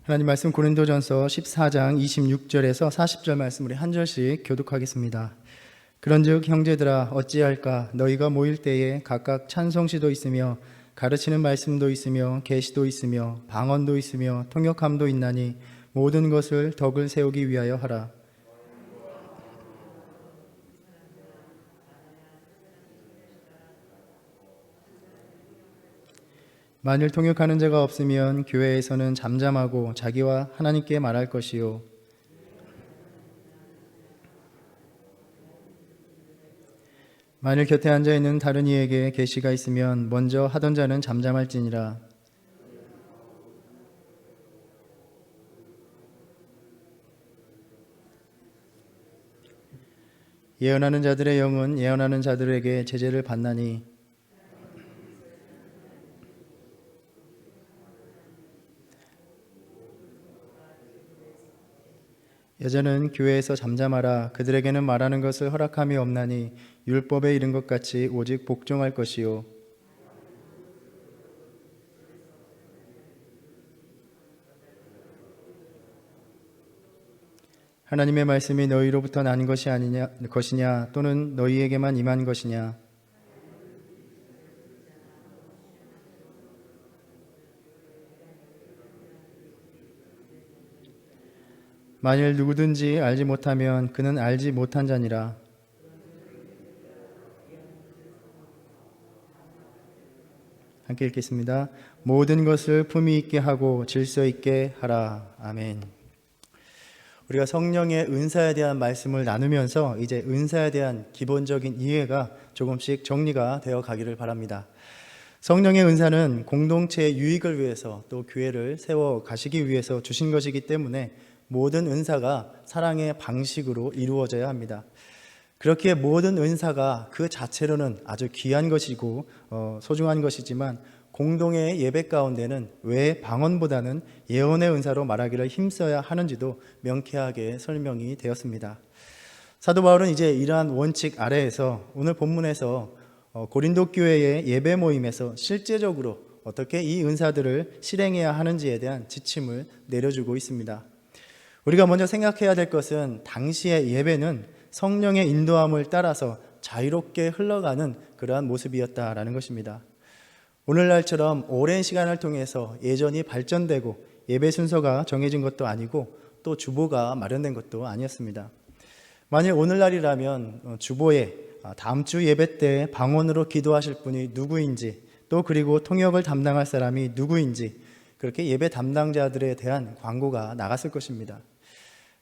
하나님 말씀 고린도전서 14장 26절에서 40절 말씀 우리 한 절씩 교독하겠습니다. 그런즉 형제들아 어찌할까 너희가 모일 때에 각각 찬송시도 있으며 가르치는 말씀도 있으며 계시도 있으며 방언도 있으며 통역함도 있나니 모든 것을 덕을 세우기 위하여 하라. 만일 통역하는 자가 없으면 교회에서는 잠잠하고 자기와 하나님께 말할 것이요 만일 곁에 앉아있는 다른 이에게 계시가 있으면 먼저 하던 자는 잠잠할지니라. 예언하는 자들의 영은 예언하는 자들에게 제재를 받나니 여자는 교회에서 잠잠하라. 그들에게는 말하는 것을 허락함이 없나니 율법에 이른 것 같이 오직 복종할 것이요 하나님의 말씀이 너희로부터 난 것이냐 또는 너희에게만 임한 것이냐. 만일 누구든지 알지 못하면 그는 알지 못한 자니라. 함께 읽겠습니다. 모든 것을 품위 있게 하고 질서 있게 하라. 아멘. 우리가 성령의 은사에 대한 말씀을 나누면서 이제 은사에 대한 기본적인 이해가 조금씩 정리가 되어 가기를 바랍니다. 성령의 은사는 공동체의 유익을 위해서 또 교회를 세워 가시기 위해서 주신 것이기 때문에 모든 은사가 사랑의 방식으로 이루어져야 합니다. 그렇기에 모든 은사가 그 자체로는 아주 귀한 것이고 소중한 것이지만 공동의 예배 가운데는 왜 방언보다는 예언의 은사로 말하기를 힘써야 하는지도 명쾌하게 설명이 되었습니다. 사도 바울은 이제 이러한 원칙 아래에서 오늘 본문에서 고린도 교회의 예배 모임에서 실제적으로 어떻게 이 은사들을 실행해야 하는지에 대한 지침을 내려주고 있습니다. 우리가 먼저 생각해야 될 것은 당시의 예배는 성령의 인도함을 따라서 자유롭게 흘러가는 그러한 모습이었다라는 것입니다. 오늘날처럼 오랜 시간을 통해서 예전이 발전되고 예배 순서가 정해진 것도 아니고 또 주보가 마련된 것도 아니었습니다. 만일 오늘날이라면 주보에 다음 주 예배 때 방언으로 기도하실 분이 누구인지 또 그리고 통역을 담당할 사람이 누구인지 그렇게 예배 담당자들에 대한 광고가 나갔을 것입니다.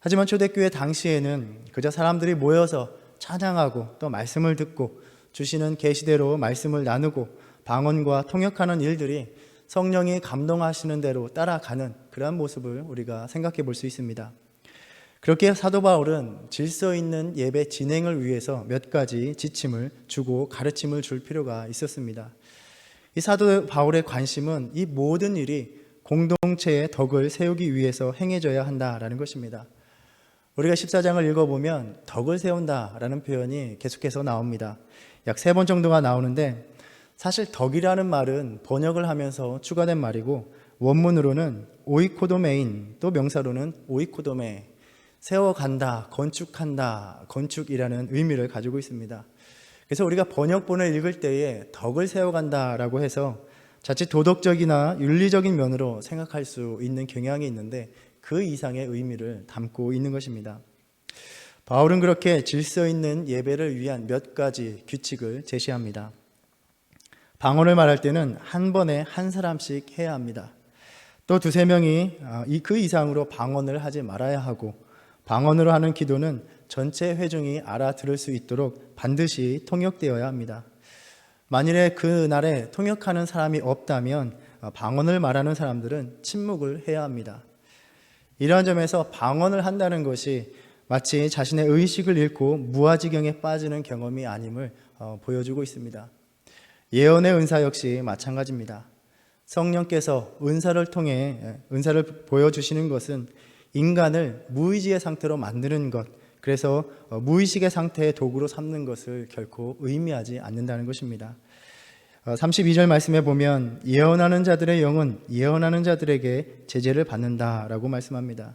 하지만 초대교회 당시에는 그저 사람들이 모여서 찬양하고 또 말씀을 듣고 주시는 계시대로 말씀을 나누고 방언과 통역하는 일들이 성령이 감동하시는 대로 따라가는 그러한 모습을 우리가 생각해 볼 수 있습니다. 그렇게 사도 바울은 질서 있는 예배 진행을 위해서 몇 가지 지침을 주고 가르침을 줄 필요가 있었습니다. 이 사도 바울의 관심은 이 모든 일이 공동체의 덕을 세우기 위해서 행해져야 한다라는 것입니다. 우리가 14장을 읽어보면 덕을 세운다라는 표현이 계속해서 나옵니다. 약 3번 정도가 나오는데 사실 덕이라는 말은 번역을 하면서 추가된 말이고 원문으로는 오이코도메인 또 명사로는 오이코도메 세워간다, 건축한다, 건축이라는 의미를 가지고 있습니다. 그래서 우리가 번역본을 읽을 때에 덕을 세워간다라고 해서 자칫 도덕적이나 윤리적인 면으로 생각할 수 있는 경향이 있는데 그 이상의 의미를 담고 있는 것입니다. 바울은 그렇게 질서 있는 예배를 위한 몇 가지 규칙을 제시합니다. 방언을 말할 때는 한 번에 한 사람씩 해야 합니다. 또 2-3명이 그 이상으로 방언을 하지 말아야 하고 방언으로 하는 기도는 전체 회중이 알아들을 수 있도록 반드시 통역되어야 합니다. 만일에 그날에 통역하는 사람이 없다면 방언을 말하는 사람들은 침묵을 해야 합니다. 이러한 점에서 방언을 한다는 것이 마치 자신의 의식을 잃고 무아지경에 빠지는 경험이 아님을 보여주고 있습니다. 예언의 은사 역시 마찬가지입니다. 성령께서 은사를 통해 은사를 보여주시는 것은 인간을 무의지의 상태로 만드는 것, 그래서 무의식의 상태의 도구로 삼는 것을 결코 의미하지 않는다는 것입니다. 32절 말씀에 보면 예언하는 자들의 영은 예언하는 자들에게 제재를 받는다라고 말씀합니다.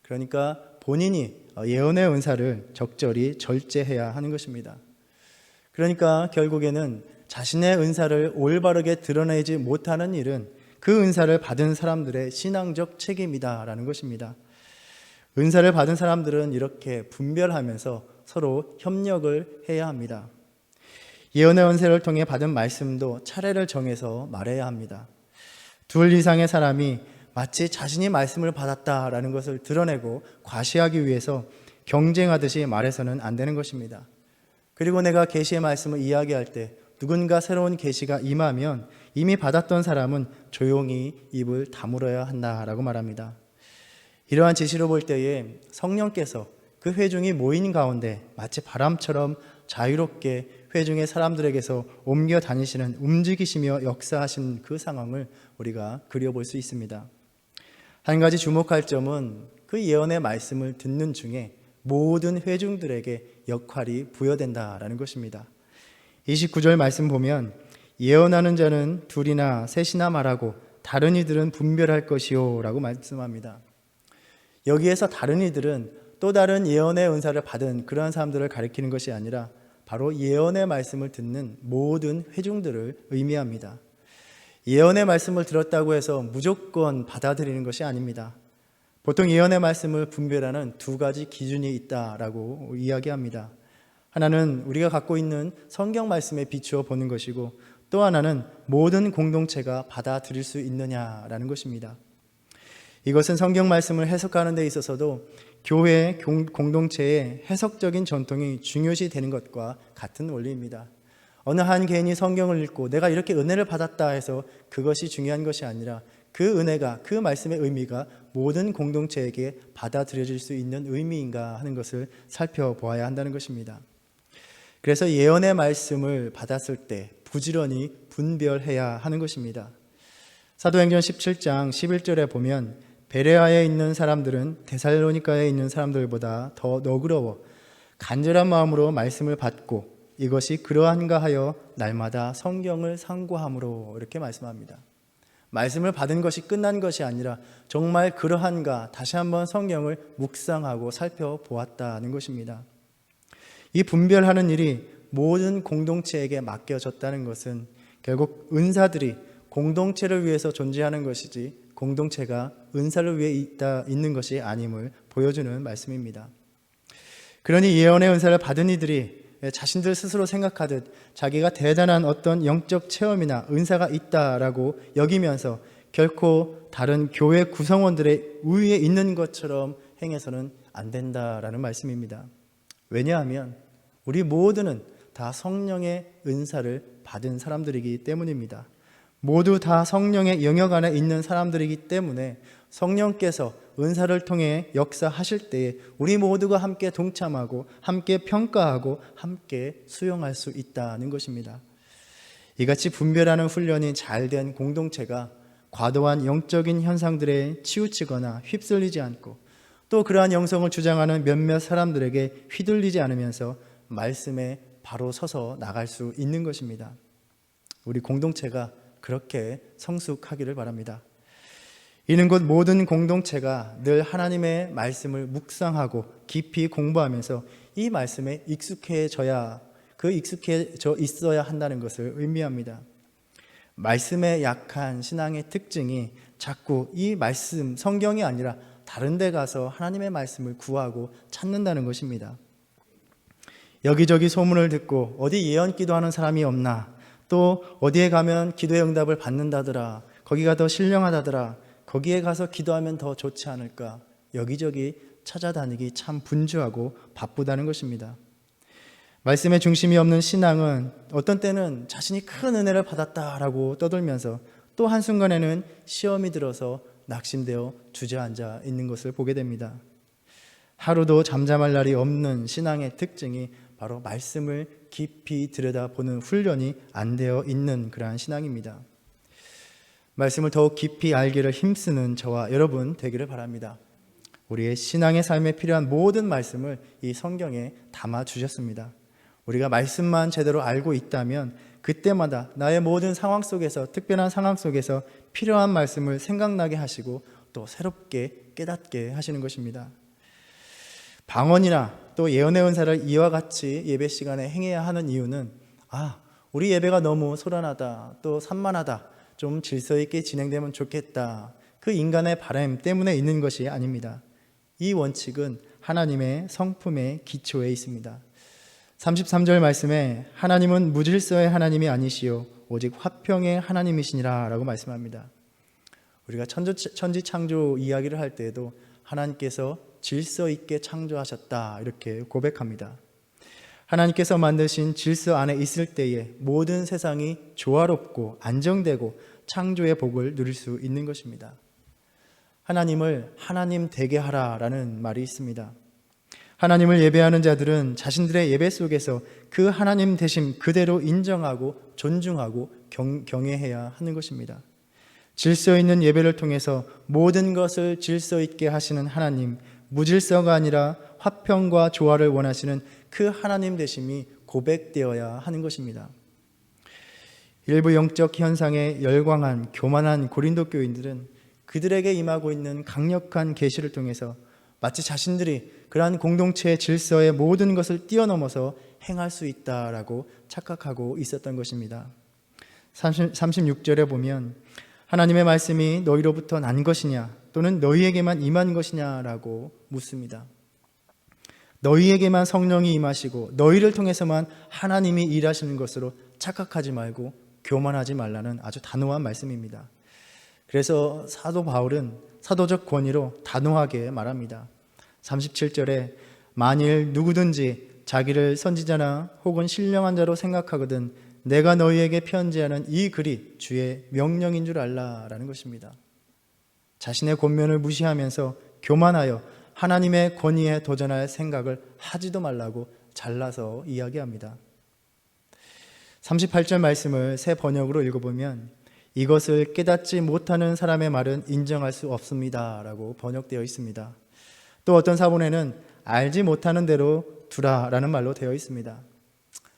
그러니까 본인이 예언의 은사를 적절히 절제해야 하는 것입니다. 그러니까 결국에는 자신의 은사를 올바르게 드러내지 못하는 일은 그 은사를 받은 사람들의 신앙적 책임이다라는 것입니다. 은사를 받은 사람들은 이렇게 분별하면서 서로 협력을 해야 합니다. 예언의 은사를 통해 받은 말씀도 차례를 정해서 말해야 합니다. 둘 이상의 사람이 마치 자신이 말씀을 받았다라는 것을 드러내고 과시하기 위해서 경쟁하듯이 말해서는 안 되는 것입니다. 그리고 내가 계시의 말씀을 이야기할 때 누군가 새로운 계시가 임하면 이미 받았던 사람은 조용히 입을 다물어야 한다라고 말합니다. 이러한 지시로 볼 때에 성령께서 그 회중이 모인 가운데 마치 바람처럼 자유롭게 회중의 사람들에게서 옮겨 다니시는, 움직이시며 역사하신 그 상황을 우리가 그려볼 수 있습니다. 한 가지 주목할 점은 그 예언의 말씀을 듣는 중에 모든 회중들에게 역할이 부여된다라는 것입니다. 29절 말씀 보면 예언하는 자는 둘이나 셋이나 말하고 다른 이들은 분별할 것이요 라고 말씀합니다. 여기에서 다른 이들은 또 다른 예언의 은사를 받은 그러한 사람들을 가리키는 것이 아니라 바로 예언의 말씀을 듣는 모든 회중들을 의미합니다. 예언의 말씀을 들었다고 해서 무조건 받아들이는 것이 아닙니다. 보통 예언의 말씀을 분별하는 두 가지 기준이 있다라고 이야기합니다. 하나는 우리가 갖고 있는 성경 말씀에 비추어 보는 것이고, 또 하나는 모든 공동체가 받아들일 수 있느냐라는 것입니다. 이것은 성경 말씀을 해석하는 데 있어서도 교회 공동체의 해석적인 전통이 중요시 되는 것과 같은 원리입니다. 어느 한 개인이 성경을 읽고 내가 이렇게 은혜를 받았다 해서 그것이 중요한 것이 아니라 그 은혜가, 그 말씀의 의미가 모든 공동체에게 받아들여질 수 있는 의미인가 하는 것을 살펴보아야 한다는 것입니다. 그래서 예언의 말씀을 받았을 때 부지런히 분별해야 하는 것입니다. 사도행전 17장 11절에 보면 베레아에 있는 사람들은 데살로니가에 있는 사람들보다 더 너그러워 간절한 마음으로 말씀을 받고 이것이 그러한가 하여 날마다 성경을 상고함으로, 이렇게 말씀합니다. 말씀을 받은 것이 끝난 것이 아니라 정말 그러한가 다시 한번 성경을 묵상하고 살펴보았다는 것입니다. 이 분별하는 일이 모든 공동체에게 맡겨졌다는 것은 결국 은사들이 공동체를 위해서 존재하는 것이지 공동체가 은사를 위해 있는 것이 아님을 보여주는 말씀입니다. 그러니 예언의 은사를 받은 이들이 자신들 스스로 생각하듯 자기가 대단한 어떤 영적 체험이나 은사가 있다라고 여기면서 결코 다른 교회 구성원들의 우위에 있는 것처럼 행해서는 안 된다라는 말씀입니다. 왜냐하면 우리 모두는 다 성령의 은사를 받은 사람들이기 때문입니다. 모두 다 성령의 영역 안에 있는 사람들이기 때문에 성령께서 은사를 통해 역사하실 때에 우리 모두가 함께 동참하고 함께 평가하고 함께 수용할 수 있다는 것입니다. 이같이 분별하는 훈련이 잘된 공동체가 과도한 영적인 현상들에 치우치거나 휩쓸리지 않고, 또 그러한 영성을 주장하는 몇몇 사람들에게 휘둘리지 않으면서 말씀에 바로 서서 나갈 수 있는 것입니다. 우리 공동체가 그렇게 성숙하기를 바랍니다. 이는 곧 모든 공동체가 늘 하나님의 말씀을 묵상하고 깊이 공부하면서 이 말씀에 익숙해져야 있어야 한다는 것을 의미합니다. 말씀에 약한 신앙의 특징이 자꾸 이 말씀, 성경이 아니라 다른 데 가서 하나님의 말씀을 구하고 찾는다는 것입니다. 여기저기 소문을 듣고 어디 예언 기도하는 사람이 없나, 또 어디에 가면 기도의 응답을 받는다더라, 거기가 더 신령하다더라, 거기에 가서 기도하면 더 좋지 않을까, 여기저기 찾아다니기 참 분주하고 바쁘다는 것입니다. 말씀의 중심이 없는 신앙은 어떤 때는 자신이 큰 은혜를 받았다라고 떠들면서 또 한순간에는 시험이 들어서 낙심되어 주저앉아 있는 것을 보게 됩니다. 하루도 잠잠할 날이 없는 신앙의 특징이 바로 말씀을 깊이 들여다보는 훈련이 안 되어 있는 그러한 신앙입니다. 말씀을 더욱 깊이 알기를 힘쓰는 저와 여러분 되기를 바랍니다. 우리의 신앙의 삶에 필요한 모든 말씀을 이 성경에 담아 주셨습니다. 우리가 말씀만 제대로 알고 있다면 그때마다 나의 모든 상황 속에서, 특별한 상황 속에서 필요한 말씀을 생각나게 하시고 또 새롭게 깨닫게 하시는 것입니다. 방언이나 또 예언의 은사를 이와 같이 예배 시간에 행해야 하는 이유는 우리 예배가 너무 소란하다, 또 산만하다, 좀 질서 있게 진행되면 좋겠다, 그 인간의 바람 때문에 있는 것이 아닙니다. 이 원칙은 하나님의 성품의 기초에 있습니다. 33절 말씀에 하나님은 무질서의 하나님이 아니시요 오직 화평의 하나님이시니라 라고 말씀합니다. 우리가 천지 창조 이야기를 할 때에도 하나님께서 질서 있게 창조하셨다 이렇게 고백합니다. 하나님께서 만드신 질서 안에 있을 때에 모든 세상이 조화롭고 안정되고 창조의 복을 누릴 수 있는 것입니다. 하나님을 하나님 되게 하라라는 말이 있습니다. 하나님을 예배하는 자들은 자신들의 예배 속에서 그 하나님 되심 그대로 인정하고 존중하고 경외해야 하는 것입니다. 질서 있는 예배를 통해서 모든 것을 질서 있게 하시는 하나님, 무질서가 아니라 화평과 조화를 원하시는 그 하나님 되심이 고백되어야 하는 것입니다. 일부 영적 현상에 열광한 교만한 고린도 교인들은 그들에게 임하고 있는 강력한 계시를 통해서 마치 자신들이 그러한 공동체의 질서의 모든 것을 뛰어넘어서 행할 수 있다라고 착각하고 있었던 것입니다. 36절에 보면 하나님의 말씀이 너희로부터 난 것이냐 또는 너희에게만 임한 것이냐라고 묻습니다. 너희에게만 성령이 임하시고 너희를 통해서만 하나님이 일하시는 것으로 착각하지 말고 교만하지 말라는 아주 단호한 말씀입니다. 그래서 사도 바울은 사도적 권위로 단호하게 말합니다. 37절에 만일 누구든지 자기를 선지자나 혹은 신령한 자로 생각하거든 내가 너희에게 편지하는 이 글이 주의 명령인 줄 알라라는 것입니다. 자신의 권면을 무시하면서 교만하여 하나님의 권위에 도전할 생각을 하지도 말라고 잘라서 이야기합니다. 38절 말씀을 새 번역으로 읽어보면 이것을 깨닫지 못하는 사람의 말은 인정할 수 없습니다 라고 번역되어 있습니다. 또 어떤 사본에는 알지 못하는 대로 두라라는 말로 되어 있습니다.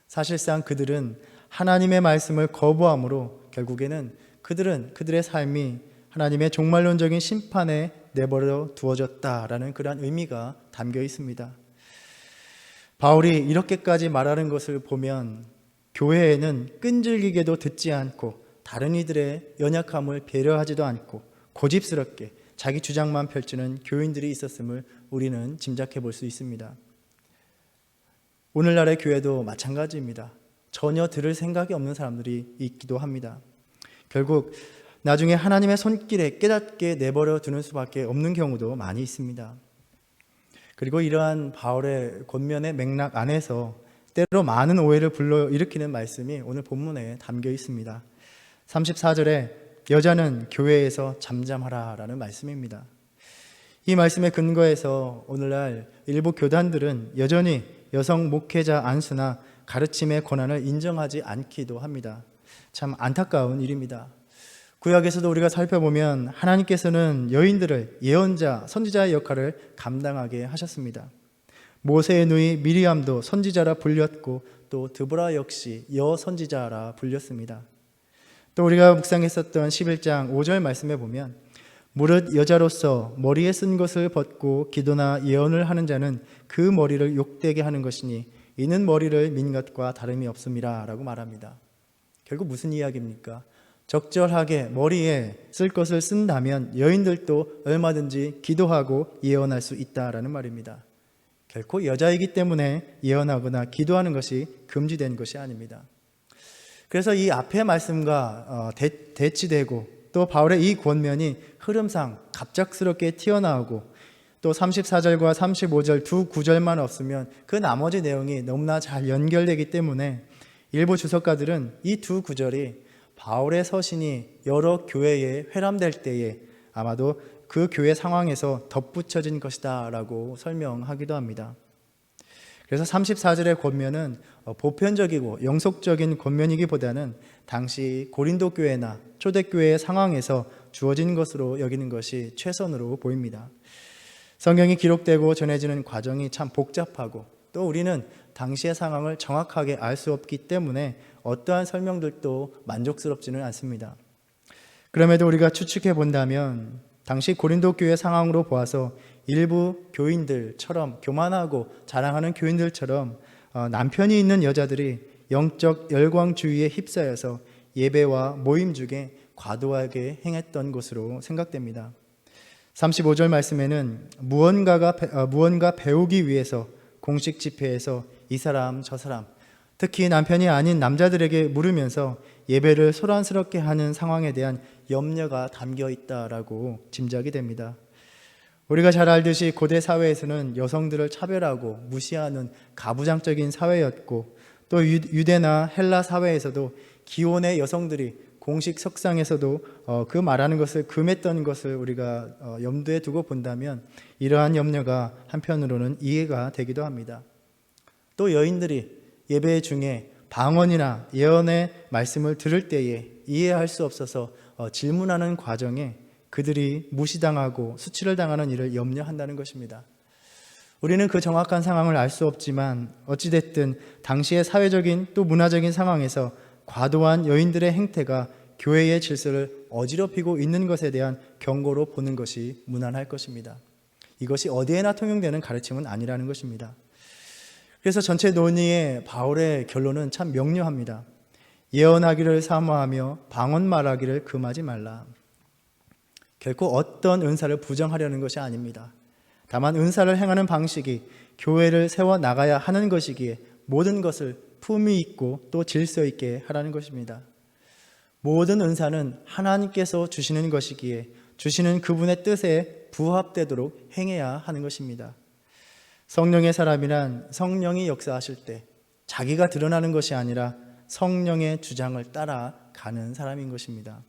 사실상 그들은 하나님의 말씀을 거부함으로 결국에는 그들의 삶이 하나님의 종말론적인 심판에 내버려 두어졌다라는 그러한 의미가 담겨 있습니다. 바울이 이렇게까지 말하는 것을 보면 교회에는 끈질기게도 듣지 않고 다른 이들의 연약함을 배려하지도 않고 고집스럽게 자기 주장만 펼치는 교인들이 있었음을 우리는 짐작해 볼 수 있습니다. 오늘날의 교회도 마찬가지입니다. 전혀 들을 생각이 없는 사람들이 있기도 합니다. 결국 나중에 하나님의 손길에 깨닫게 내버려 두는 수밖에 없는 경우도 많이 있습니다. 그리고 이러한 바울의 권면의 맥락 안에서 때로 많은 오해를 불러일으키는 말씀이 오늘 본문에 담겨 있습니다. 34절에 여자는 교회에서 잠잠하라 라는 말씀입니다. 이 말씀에 근거해서 오늘날 일부 교단들은 여전히 여성 목회자 안수나 가르침의 권한을 인정하지 않기도 합니다. 참 안타까운 일입니다. 구약에서도 우리가 살펴보면 하나님께서는 여인들을 예언자, 선지자의 역할을 감당하게 하셨습니다. 모세의 누이 미리암도 선지자라 불렸고 또 드보라 역시 여선지자라 불렸습니다. 또 우리가 묵상했었던 11장 5절 말씀에 보면 무릇 여자로서 머리에 쓴 것을 벗고 기도나 예언을 하는 자는 그 머리를 욕되게 하는 것이니 이는 머리를 민 것과 다름이 없음이라 라고 말합니다. 결국 무슨 이야기입니까? 적절하게 머리에 쓸 것을 쓴다면 여인들도 얼마든지 기도하고 예언할 수 있다라는 말입니다. 결코 여자이기 때문에 예언하거나 기도하는 것이 금지된 것이 아닙니다. 그래서 이 앞의 말씀과 대치되고 또 바울의 이 권면이 흐름상 갑작스럽게 튀어나오고 또 34절과 35절 두 구절만 없으면 그 나머지 내용이 너무나 잘 연결되기 때문에 일부 주석가들은 이 두 구절이 바울의 서신이 여러 교회에 회람될 때에 아마도 그 교회 상황에서 덧붙여진 것이다 라고 설명하기도 합니다. 그래서 34절의 권면은 보편적이고 영속적인 권면이기보다는 당시 고린도 교회나 초대교회의 상황에서 주어진 것으로 여기는 것이 최선으로 보입니다. 성경이 기록되고 전해지는 과정이 참 복잡하고 또 우리는 당시의 상황을 정확하게 알 수 없기 때문에 어떠한 설명들도 만족스럽지는 않습니다. 그럼에도 우리가 추측해 본다면 당시 고린도 교회 상황으로 보아서 일부 교인들처럼, 교만하고 자랑하는 교인들처럼 남편이 있는 여자들이 영적 열광주의에 휩싸여서 예배와 모임 중에 과도하게 행했던 것으로 생각됩니다. 35절 말씀에는 무언가 배우기 위해서 공식 집회에서 이 사람 저 사람, 특히 남편이 아닌 남자들에게 물으면서 예배를 소란스럽게 하는 상황에 대한 염려가 담겨 있다라고 짐작이 됩니다. 우리가 잘 알듯이 고대 사회에서는 여성들을 차별하고 무시하는 가부장적인 사회였고, 또 유대나 헬라 사회에서도 기혼의 여성들이 공식 석상에서도 그 말하는 것을 금했던 것을 우리가 염두에 두고 본다면 이러한 염려가 한편으로는 이해가 되기도 합니다. 또 여인들이 예배 중에 방언이나 예언의 말씀을 들을 때에 이해할 수 없어서 질문하는 과정에 그들이 무시당하고 수치를 당하는 일을 염려한다는 것입니다. 우리는 그 정확한 상황을 알 수 없지만 어찌됐든 당시의 사회적인 또 문화적인 상황에서 과도한 여인들의 행태가 교회의 질서를 어지럽히고 있는 것에 대한 경고로 보는 것이 무난할 것입니다. 이것이 어디에나 통용되는 가르침은 아니라는 것입니다. 그래서 전체 논의의 바울의 결론은 참 명료합니다. 예언하기를 사모하며 방언 말하기를 금하지 말라. 결코 어떤 은사를 부정하려는 것이 아닙니다. 다만 은사를 행하는 방식이 교회를 세워나가야 하는 것이기에 모든 것을 품위 있고 또 질서 있게 하라는 것입니다. 모든 은사는 하나님께서 주시는 것이기에 주시는 그분의 뜻에 부합되도록 행해야 하는 것입니다. 성령의 사람이란 성령이 역사하실 때 자기가 드러나는 것이 아니라 성령의 주장을 따라가는 사람인 것입니다.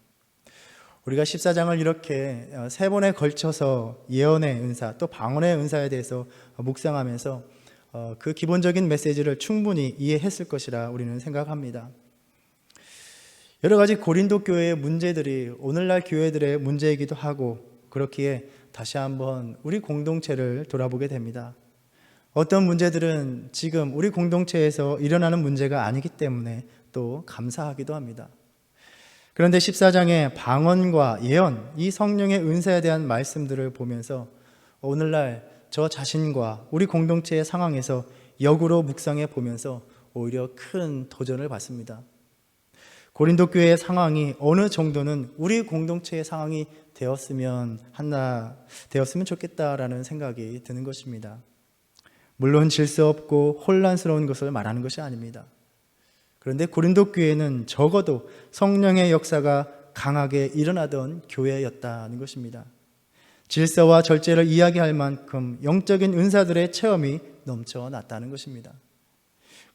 우리가 14장을 이렇게 3번에 걸쳐서 예언의 은사 또 방언의 은사에 대해서 묵상하면서 그 기본적인 메시지를 충분히 이해했을 것이라 우리는 생각합니다. 여러 가지 고린도 교회의 문제들이 오늘날 교회들의 문제이기도 하고, 그렇기에 다시 한번 우리 공동체를 돌아보게 됩니다. 어떤 문제들은 지금 우리 공동체에서 일어나는 문제가 아니기 때문에 또 감사하기도 합니다. 그런데 14장의 방언과 예언, 이 성령의 은사에 대한 말씀들을 보면서 오늘날 저 자신과 우리 공동체의 상황에서 역으로 묵상해 보면서 오히려 큰 도전을 받습니다. 고린도 교회의 상황이 어느 정도는 우리 공동체의 상황이 되었으면 좋겠다라는 생각이 드는 것입니다. 물론 질서 없고 혼란스러운 것을 말하는 것이 아닙니다. 그런데 고린도 교회는 적어도 성령의 역사가 강하게 일어나던 교회였다는 것입니다. 질서와 절제를 이야기할 만큼 영적인 은사들의 체험이 넘쳐났다는 것입니다.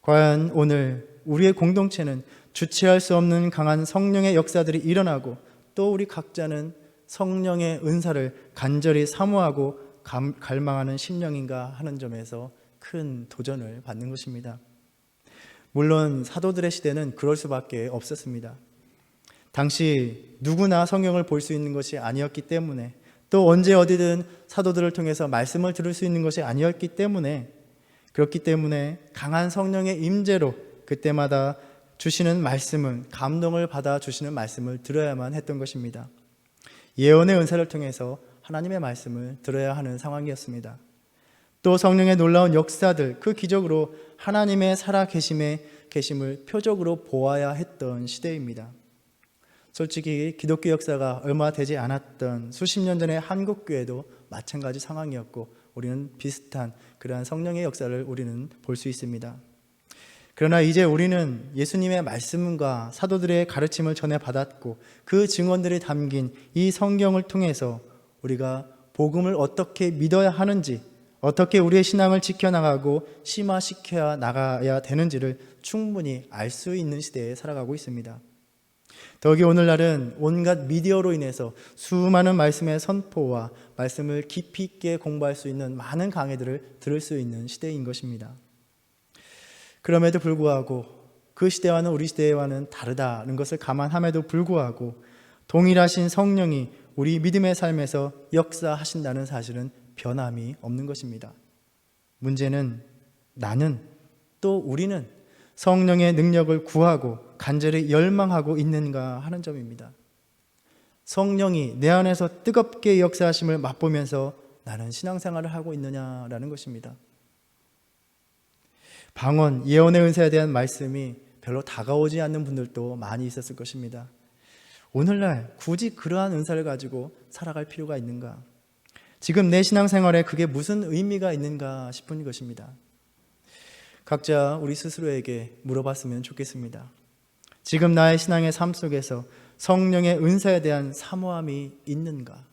과연 오늘 우리의 공동체는 주체할 수 없는 강한 성령의 역사들이 일어나고, 또 우리 각자는 성령의 은사를 간절히 사모하고 갈망하는 심령인가 하는 점에서 큰 도전을 받는 것입니다. 물론 사도들의 시대는 그럴 수밖에 없었습니다. 당시 누구나 성경을 볼 수 있는 것이 아니었기 때문에, 또 언제 어디든 사도들을 통해서 말씀을 들을 수 있는 것이 아니었기 때문에, 그렇기 때문에 강한 성령의 임재로 그때마다 주시는 말씀은, 감동을 받아 주시는 말씀을 들어야만 했던 것입니다. 예언의 은사를 통해서 하나님의 말씀을 들어야 하는 상황이었습니다. 또 성령의 놀라운 역사들, 그 기적으로 하나님의 살아계심을 표적으로 보아야 했던 시대입니다. 솔직히 기독교 역사가 얼마 되지 않았던 수십 년 전의 한국교회도 마찬가지 상황이었고, 우리는 비슷한 그러한 성령의 역사를 우리는 볼 수 있습니다. 그러나 이제 우리는 예수님의 말씀과 사도들의 가르침을 전해받았고, 그 증언들이 담긴 이 성경을 통해서 우리가 복음을 어떻게 믿어야 하는지, 어떻게 우리의 신앙을 지켜나가고 심화시켜 나가야 되는지를 충분히 알 수 있는 시대에 살아가고 있습니다. 더욱이 오늘날은 온갖 미디어로 인해서 수많은 말씀의 선포와 말씀을 깊이 있게 공부할 수 있는 많은 강의들을 들을 수 있는 시대인 것입니다. 그럼에도 불구하고 그 시대와는 우리 시대와는 다르다는 것을 감안함에도 불구하고 동일하신 성령이 우리 믿음의 삶에서 역사하신다는 사실은 변함이 없는 것입니다. 문제는 나는, 또 우리는 성령의 능력을 구하고 간절히 열망하고 있는가 하는 점입니다. 성령이 내 안에서 뜨겁게 역사하심을 맛보면서 나는 신앙생활을 하고 있느냐라는 것입니다. 방언, 예언의 은사에 대한 말씀이 별로 다가오지 않는 분들도 많이 있었을 것입니다. 오늘날 굳이 그러한 은사를 가지고 살아갈 필요가 있는가? 지금 내 신앙생활에 그게 무슨 의미가 있는가 싶은 것입니다. 각자 우리 스스로에게 물어봤으면 좋겠습니다. 지금 나의 신앙의 삶 속에서 성령의 은사에 대한 사모함이 있는가?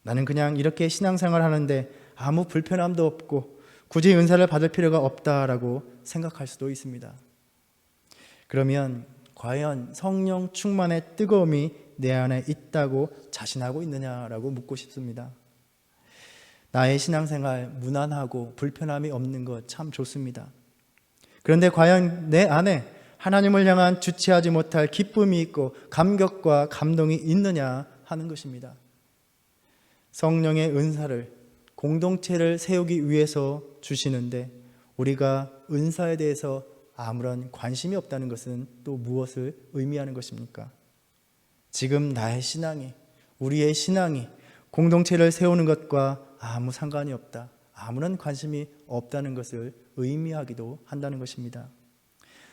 나는 그냥 이렇게 신앙생활 하는데 아무 불편함도 없고 굳이 은사를 받을 필요가 없다라고 생각할 수도 있습니다. 그러면 과연 성령 충만의 뜨거움이 내 안에 있다고 자신하고 있느냐라고 묻고 싶습니다. 나의 신앙생활 무난하고 불편함이 없는 것 참 좋습니다. 그런데 과연 내 안에 하나님을 향한 주체하지 못할 기쁨이 있고 감격과 감동이 있느냐 하는 것입니다. 성령의 은사를 공동체를 세우기 위해서 주시는데 우리가 은사에 대해서 아무런 관심이 없다는 것은 또 무엇을 의미하는 것입니까? 지금 나의 신앙이, 우리의 신앙이 공동체를 세우는 것과 아무 상관이 없다, 아무런 관심이 없다는 것을 의미하기도 한다는 것입니다.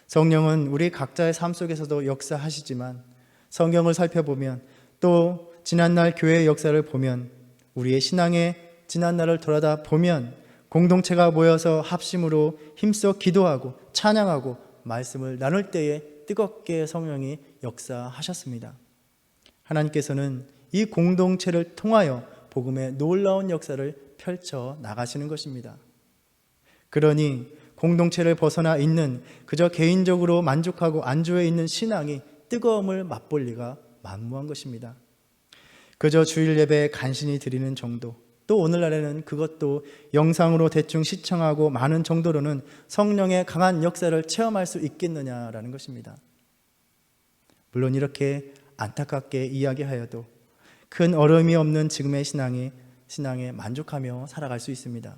성령은 우리 각자의 삶 속에서도 역사하시지만 성경을 살펴보면 또 지난날 교회의 역사를 보면 우리의 신앙의 지난날을 돌아다 보면 공동체가 모여서 합심으로 힘써 기도하고 찬양하고 말씀을 나눌 때에 뜨겁게 성령이 역사하셨습니다. 하나님께서는 이 공동체를 통하여 복음의 놀라운 역사를 펼쳐 나가시는 것입니다. 그러니 공동체를 벗어나 있는 그저 개인적으로 만족하고 안주해 있는 신앙이 뜨거움을 맛볼 리가 만무한 것입니다. 그저 주일 예배에 간신히 드리는 정도, 또 오늘날에는 그것도 영상으로 대충 시청하고 많은 정도로는 성령의 강한 역사를 체험할 수 있겠느냐라는 것입니다. 물론 이렇게 안타깝게 이야기하여도 큰 어려움이 없는 지금의 신앙에 만족하며 살아갈 수 있습니다.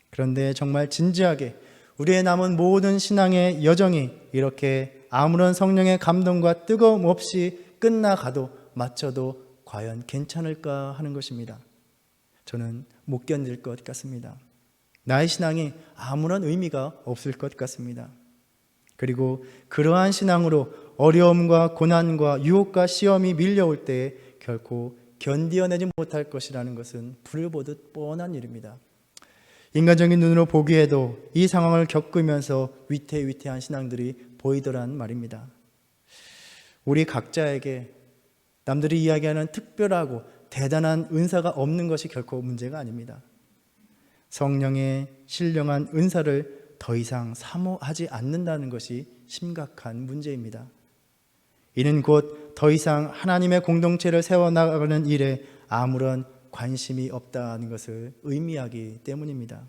그런데 정말 진지하게 우리의 남은 모든 신앙의 여정이 이렇게 아무런 성령의 감동과 뜨거움 없이 끝나가도 마쳐도 과연 괜찮을까 하는 것입니다. 저는 못 견딜 것 같습니다. 나의 신앙이 아무런 의미가 없을 것 같습니다. 그리고 그러한 신앙으로 어려움과 고난과 유혹과 시험이 밀려올 때에 결코 견디어내지 못할 것이라는 것은 불을 보듯 뻔한 일입니다. 인간적인 눈으로 보기에도 이 상황을 겪으면서 위태위태한 신앙들이 보이더란 말입니다. 우리 각자에게 남들이 이야기하는 특별하고 대단한 은사가 없는 것이 결코 문제가 아닙니다. 성령의 신령한 은사를 더 이상 사모하지 않는다는 것이 심각한 문제입니다. 이는 곧 더 이상 하나님의 공동체를 세워나가는 일에 아무런 관심이 없다는 것을 의미하기 때문입니다.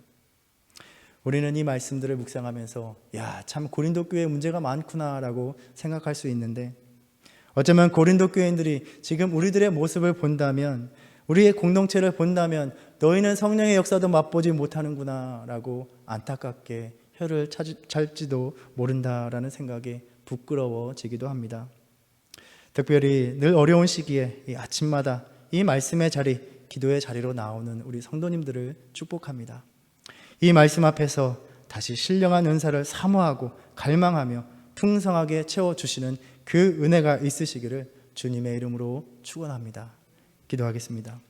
우리는 이 말씀들을 묵상하면서 참 고린도 교회에 문제가 많구나라고 생각할 수 있는데 어쩌면 고린도 교인들이 지금 우리들의 모습을 본다면, 우리의 공동체를 본다면 너희는 성령의 역사도 맛보지 못하는구나 라고 안타깝게 혀를 찰지도 모른다라는 생각에 부끄러워지기도 합니다. 특별히 늘 어려운 시기에 이 아침마다 이 말씀의 자리, 기도의 자리로 나오는 우리 성도님들을 축복합니다. 이 말씀 앞에서 다시 신령한 은사를 사모하고 갈망하며 풍성하게 채워주시는 그 은혜가 있으시기를 주님의 이름으로 축원합니다. 기도하겠습니다.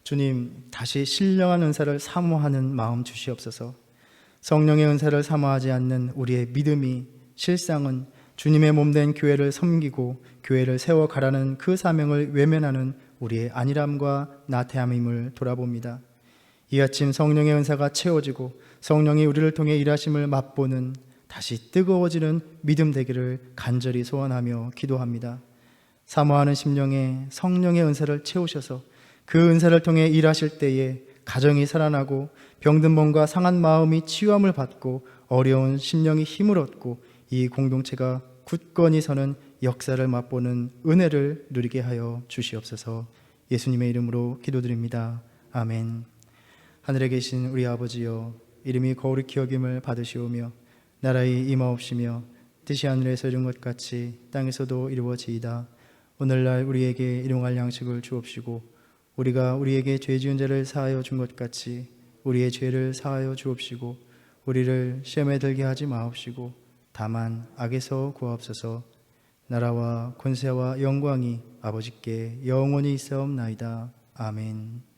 주님, 다시 신령한 은사를 사모하는 마음 주시옵소서. 성령의 은사를 사모하지 않는 우리의 믿음이, 실상은 주님의 몸된 교회를 섬기고 교회를 세워가라는 그 사명을 외면하는 우리의 안일함과 나태함임을 돌아봅니다. 이 아침 성령의 은사가 채워지고 성령이 우리를 통해 일하심을 맛보는 다시 뜨거워지는 믿음 되기를 간절히 소원하며 기도합니다. 사모하는 심령에 성령의 은사를 채우셔서 그 은사를 통해 일하실 때에 가정이 살아나고 병든 몸과 상한 마음이 치유함을 받고 어려운 심령이 힘을 얻고 이 공동체가 굳건히 서는 역사를 맛보는 은혜를 누리게 하여 주시옵소서. 예수님의 이름으로 기도드립니다. 아멘. 하늘에 계신 우리 아버지여, 이름이 거룩히 여김을 받으시오며 나라의 임하옵시며 뜻이 하늘에서 이룬 것 같이 땅에서도 이루어지이다. 오늘날 우리에게 일용할 양식을 주옵시고 우리가 우리에게 죄 지은 자를 사하여 준 것 같이 우리의 죄를 사하여 주옵시고 우리를 시험에 들게 하지 마옵시고 다만 악에서 구하옵소서. 나라와 권세와 영광이 아버지께 영원히 있사옵나이다. 아멘.